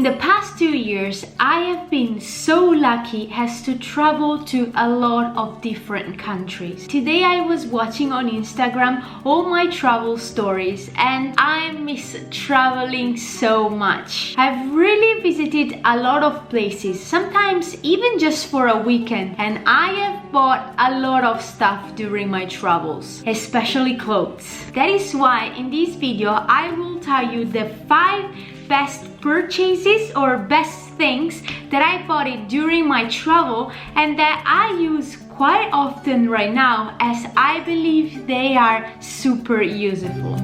In the past 2 years, I have been so lucky as to travel to a lot of different countries. Today I was watching on Instagram all my travel stories and I miss traveling so much. I've really visited a lot of places, sometimes even just for a weekend, and I have bought a lot of stuff during my travels, especially clothes. That is why in this video I will tell you the 5 best purchases or best things that I bought it during my travel and that I use quite often right now, as I believe they are super useful.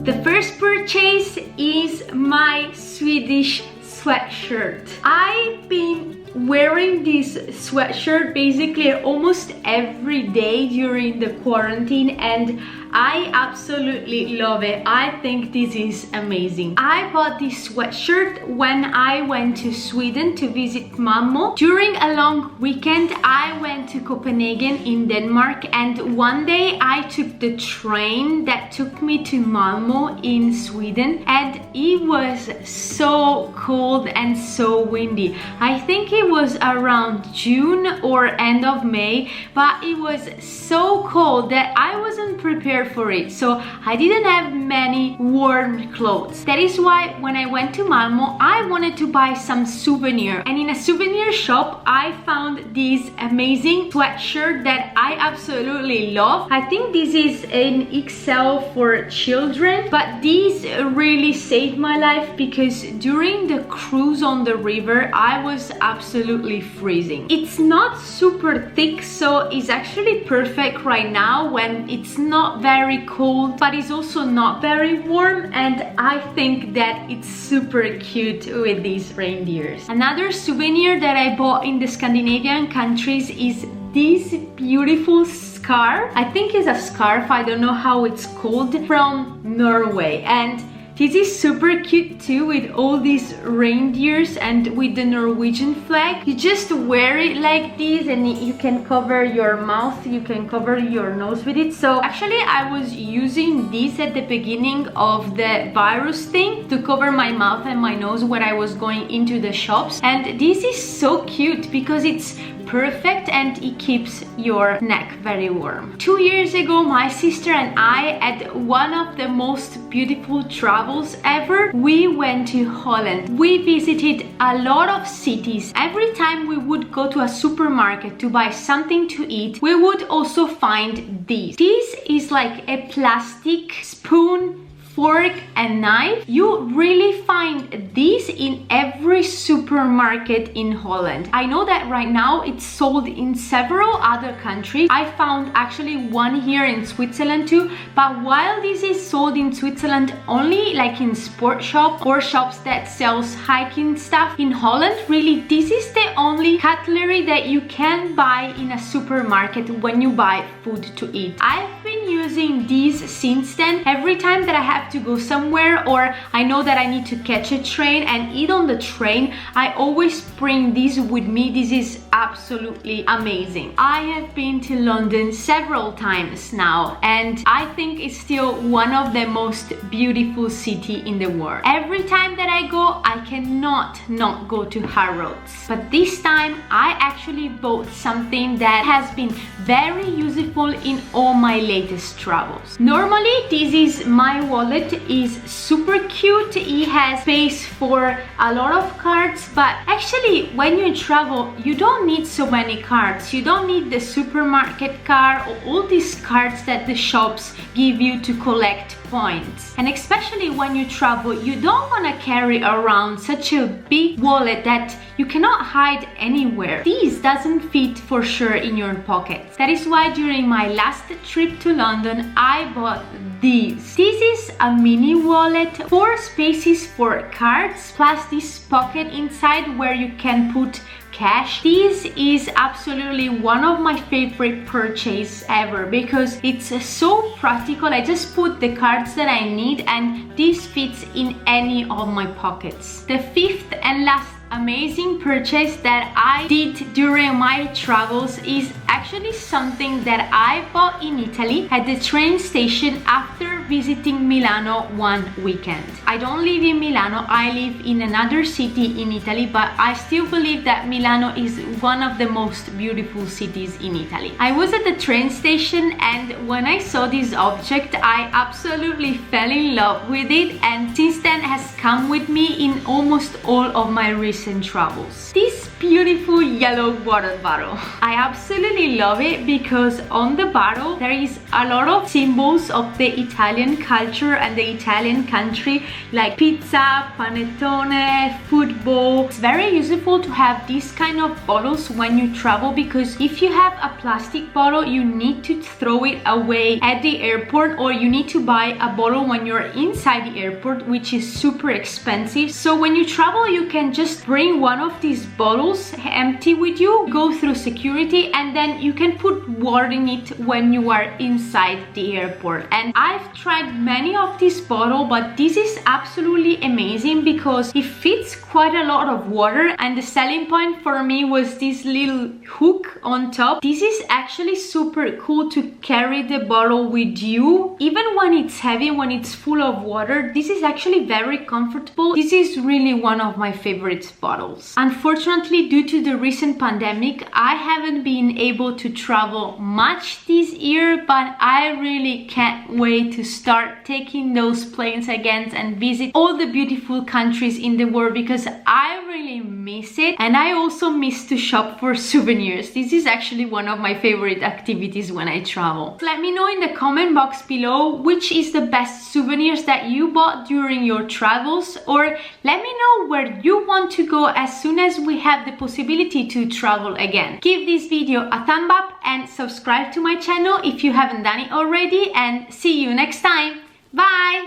The first purchase is my Swedish sweatshirt. I've been wearing this sweatshirt basically almost every day during the quarantine and I absolutely love it. I think this is amazing. I bought this sweatshirt when I went to Sweden to visit Malmo. During a long weekend, I went to Copenhagen in Denmark, and one day I took the train that took me to Malmo in Sweden, and it was so cold and so windy. I think it was around June or end of May, but it was so cold that I wasn't prepared for it, so I didn't have many warm clothes. That is why when I went to Malmo, I wanted to buy some souvenir, and in a souvenir shop I found this amazing sweatshirt that I absolutely love. I think this is an XL for children, but this really saved my life because during the cruise on the river I was absolutely freezing. It's not super thick, so it's actually perfect right now when it's not very cold but it's also not very warm, and I think that it's super cute with these reindeers. Another souvenir that I bought in the Scandinavian countries is this beautiful scarf. I think it's a scarf, I don't know how it's called, from Norway, and this is super cute too, with all these reindeers and with the Norwegian flag. You just wear it like this and you can cover your mouth, you can cover your nose with it. So actually I was using this at the beginning of the virus thing to cover my mouth and my nose when I was going into the shops, and this is so cute because it's perfect and it keeps your neck very warm. 2 years ago, my sister and I had one of the most beautiful travels ever. We went to Holland. We visited a lot of cities. Every time we would go to a supermarket to buy something to eat, we would also find this. This is like a plastic spoon, fork and knife. You really find this in every supermarket in Holland. I know that right now it's sold in several other countries. I found actually one here in Switzerland too, but while this is sold in Switzerland only like in sport shop or shops that sells hiking stuff, in Holland really this is the only cutlery that you can buy in a supermarket when you buy food to eat. I've been using these since then. Every time that I have to go somewhere or I know that I need to catch a train and eat on the train, I always bring this with me. This is absolutely amazing. I have been to London several times now and I think it's still one of the most beautiful cities in the world. Every time that I go, I cannot not go to Harrods. But this time I actually bought something that has been very useful in all my latest travels. Normally this is my wallet. Is super cute. It has space for a lot of cards, but actually when you travel you don't need so many cards. You don't need the supermarket card or all these cards that the shops give you to collect points. And especially when you travel, you don't want to carry around such a big wallet that you cannot hide anywhere. This doesn't fit for sure in your pockets. That is why during my last trip to London I bought this. This is a mini wallet, 4 spaces for cards plus this pocket inside where you can put cash. This is absolutely one of my favorite purchases ever because it's so practical. I just put the cards that I need and this fits in any of my pockets. The 5th and last amazing purchase that I did during my travels is actually something that I bought in Italy at the train station after visiting Milano one weekend. I don't live in Milano, I live in another city in Italy, but I still believe that Milano is one of the most beautiful cities in Italy. I was at the train station, and when I saw this object, I absolutely fell in love with it, and since then has come with me in almost all of my recent travels. This beautiful yellow water bottle. I absolutely love it because on the bottle there is a lot of symbols of the Italian culture and the Italian country, like pizza, panettone, football. It's very useful to have these kind of bottles when you travel, because if you have a plastic bottle you need to throw it away at the airport, or you need to buy a bottle when you're inside the airport, which is super expensive. So when you travel you can just bring one of these bottles empty with you, go through security, and then you can put water in it when you are inside the airport. And I've tried many of these bottles, but this is absolutely amazing because it fits quite a lot of water, and the selling point for me was this little hook on top. This is actually super cool to carry the bottle with you, even when it's heavy, when it's full of water. This is actually very comfortable. This is really one of my favorite bottles. Unfortunately, due to the recent pandemic, I haven't been able to travel much this year, but I really can't wait to start taking those planes again and visit all the beautiful countries in the world, because I really miss it, and I also miss to shop for souvenirs. This is actually one of my favorite activities when I travel. Let me know in the comment box below which is the best souvenirs that you bought during your travels, or let me know where you want to go as soon as we have the possibility to travel again. Give this video a thumb up and subscribe to my channel if you haven't done it already, and see you next time. Bye!